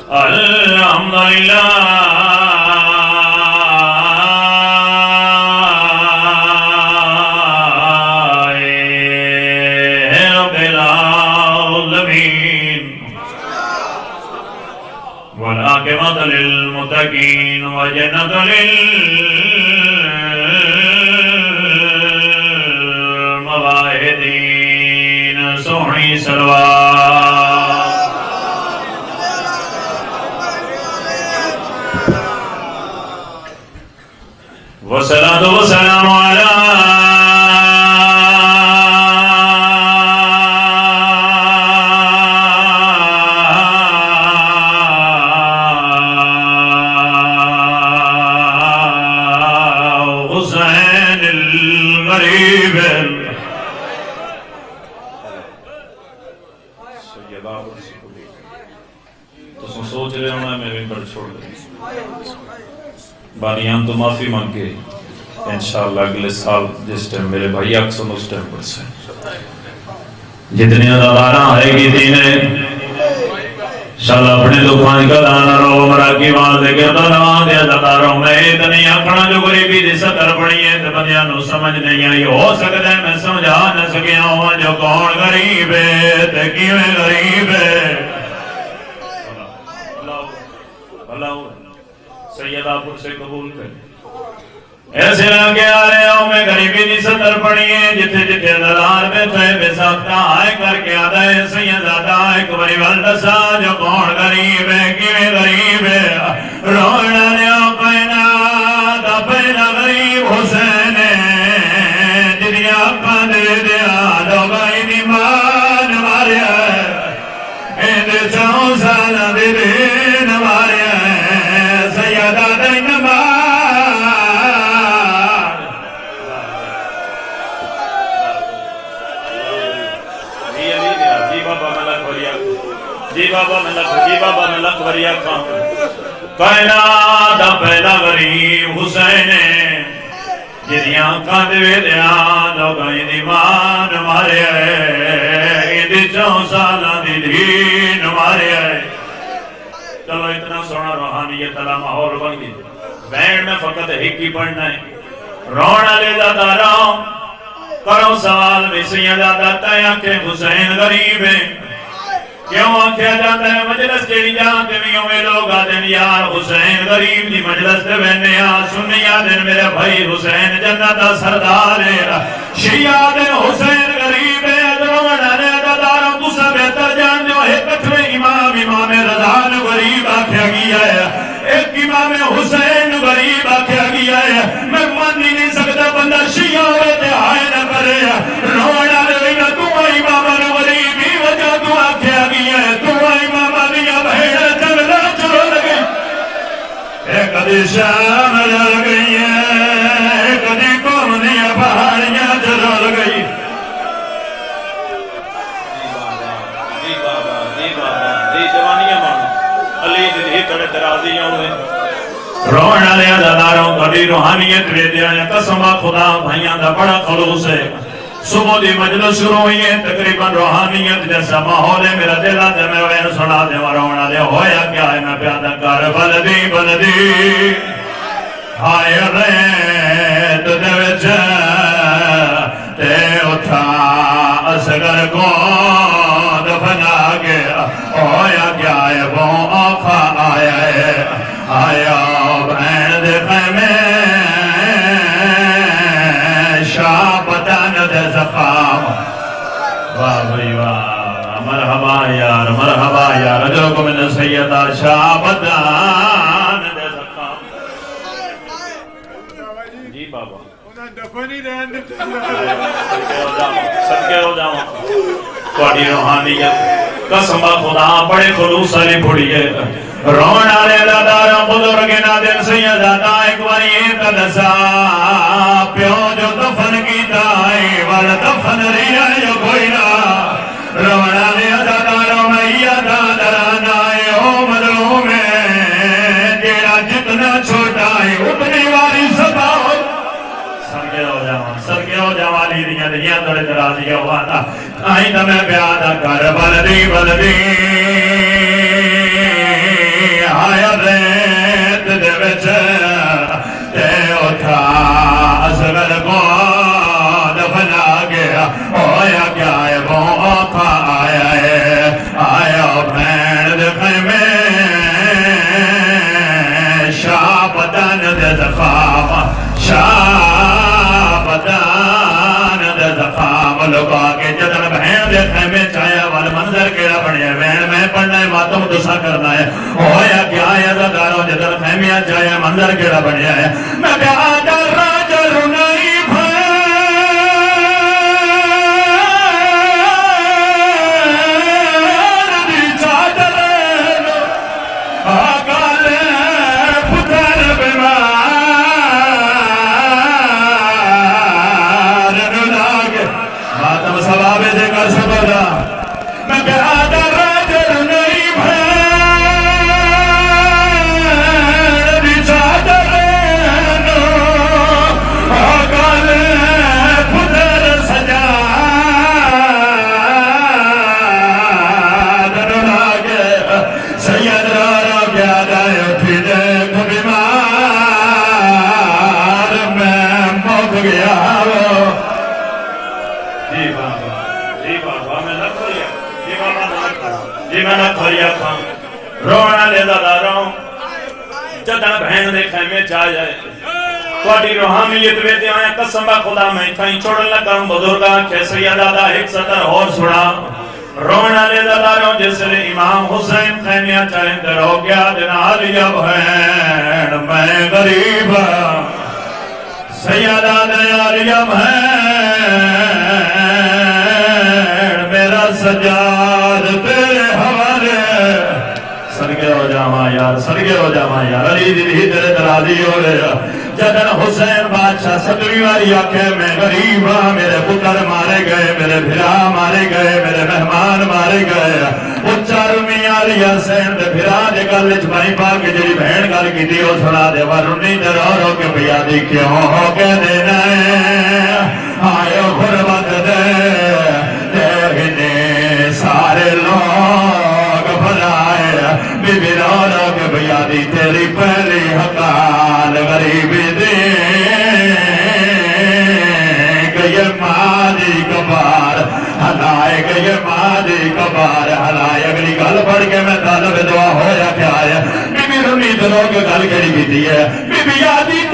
الحمدللہ رب العالمین والعاقبۃ للمتقین وجنۃ للمواحدین سوہنی صلوات والصلاة والسلام على حسین الغریب تو سوچ رہے ہونا میں بھی بڑھ چھوڑ دیں بانیان تو معافی مانگ کے انشاءاللہ اگلے سال جس ٹائم میرے بھائی اکثر اس ٹائم پر سے جتنی ادارہ آئے گی دینے انشاءاللہ اپنے دکھان کا دانا رو مراکی والدے کے دانوان دے اداروں میں اتنی اپنا جو غریبی دی سطر پڑی ہے تو بندیاں نو سمجھ نہیں آئی ہو سکتا ہے میں سمجھا نہ سکیا ہوں جو کون غریب ہے تے کیویں غریب ہے اللہ سیدہ پر سے قبول کریں ایسے لگے آ رہے ہوں میں غریبی دی سطر پڑی ہے جتھے جتھے دلال میں تھے بے ساختہ آئے کر کے آدھا ہے سیدہ ایک بری والدسا جو کون غریب ہے کیویں غریب ہے رونا لیا پینا دا پینا غریب حسین جنی آقا دے دیا لوگا انہی مان ماریا ہے اندر چاہوں سالہ دے دین ماریا ہے سیدہ دین ماریا جی بابا میں لکھ وریا کام کائنات دا پہلا غریب حسین جنیاں کاندوے دیاں لوگاں دی مان مارے آئے دی 4 سالہ دی دین مارے آئے چلو اتنا سونا روحانیت اللہ ماحول بن گئی بینڈ میں فقط ایک ہی پڑھنا ہے رونا لے جاتا راؤں کرو سوال میں سیدہ داتا ہے کہ حسین غریب ہے کیوں آنکھیا جاتا ہے مجلس کے لیے جانتے میں لوگ آتے ہیں یار حسین غریب دی مجلس دے بہنے سنی آدھیں میرے بھائی حسین جنت سردار ہے شیعہ آدھیں حسین غریب ہے ادرون آنے داروں تو سب بہتر جان دے ایک کٹھوے امام رضان غریب آکھیا گیا ہے ایک امام حسین غریب آکھیا گیا ہے میں مان نہیں سکتا بندہ شیعہ ہوئے تے آئے نہ کرے روڑ آنے لینا تو امام غریبی وجہ تو آکھیا گیا ہے تو امام دیا بھیڑ جنگلہ چلو لگے ایک دی شام جل گئی ہے ایک دی قوم دیا پہاڑیاں چلو لگئی رونا لیا داداروں کبھی روحانیت وے دیا قسم خدا بھائیاں دا بڑا خلوص ہے صبح دی مجلس شروع ہوئی ہے تقریباً روحانیت جیسا ماحول ہے میرا دل آتے میں وین سنا دے رونا لیا ہویا کیا ہے میں پیادہ کر بلدی بلدی ہائے ریت دے وچ تے اٹھا اصغر کو دفنا گیا ہویا کیا ہے وہ آخا آیا ہے آیا بہن دے خیمے شاہ پتان دے زخام واہ بھائی واہ مرحبا یار اجرکم من سیدہ شاہ پتان دے زخام جی بابا دفنی رہن صدقے ہو جاؤں کوڑی روحانیت قسم خدا بڑے خلوص علی پھوڑی ہے رونا لے دادارا بزرگ نادر سیدہ ایک باری تدسا پیو جو دفن کی دائی والا دفن ریا جو کوئی نا رونا لے دادارا میا دادرانا او مدلوں میں تیرا جتنا چھوٹا ہے اتنی واری سبا سرگے ہو جوالی دیا توڑے درازی ہوا تھا آئین میں پیادہ کر بلدی بلدی ہویا کیا ہے وہ آقا آیا ہے آیا بھین دے خیمے شاہ بدن دے زخام شاہ بدن دے زخام لگا کے جدن بھین دے خیمے چاہیا وال منظر کیڑا بنیا بہن میں پڑھنا ہے ماتم دسا کرنا ہے ہویا کیا ہے زداروں جدن خیمے چاہیا منظر کیڑا بنیا ہے میں بیادر راجل نہیں رونا لے داداروں جدن بہن دے خیمے چاہ جائے توڑی روحانیت ویدے آیا قسم با خدا میں کھائیں چھوڑن لگا بزرگاں کیسے یادادا ایک سطر اور سڑا رونا لے داداروں جس لئے امام حسین خیمیاں چاہیں در ہو گیا جنال یا بہن میں غریب سیدہ دیار یا بہن میرا سجاد تیرے حوالے سرگے ہو جاما یار سرگے ہو جاما یار علی دی تیرے درازی ہو رہا جدن حسین بادشاہ صدوی والی آنکھیں میں غریب ہاں میرے پتر مارے گئے میرے بھرا مارے گئے میرے مہمان مارے گئے وہ چارمی آلی حسین دے بھرا دے گل چپائی پا کے جی بہن گل کی دیو سڑا دے ورنی دے رو رو کے بیادی کیوں ہو کے دینا آئے غربت دے دیکھنے سارے لوگ بھلائے بی بی رو رو کے بیادی تیری پہلی حقال غریبی دے گئے مادی کبار ہلائے گئے مادی کبار ہلائے اگلی گل پڑھ کے میں طالب دعا ہویا کیا ہے بی بی رمی دلوں کے گل کری بھی دی ہے بی بی یادی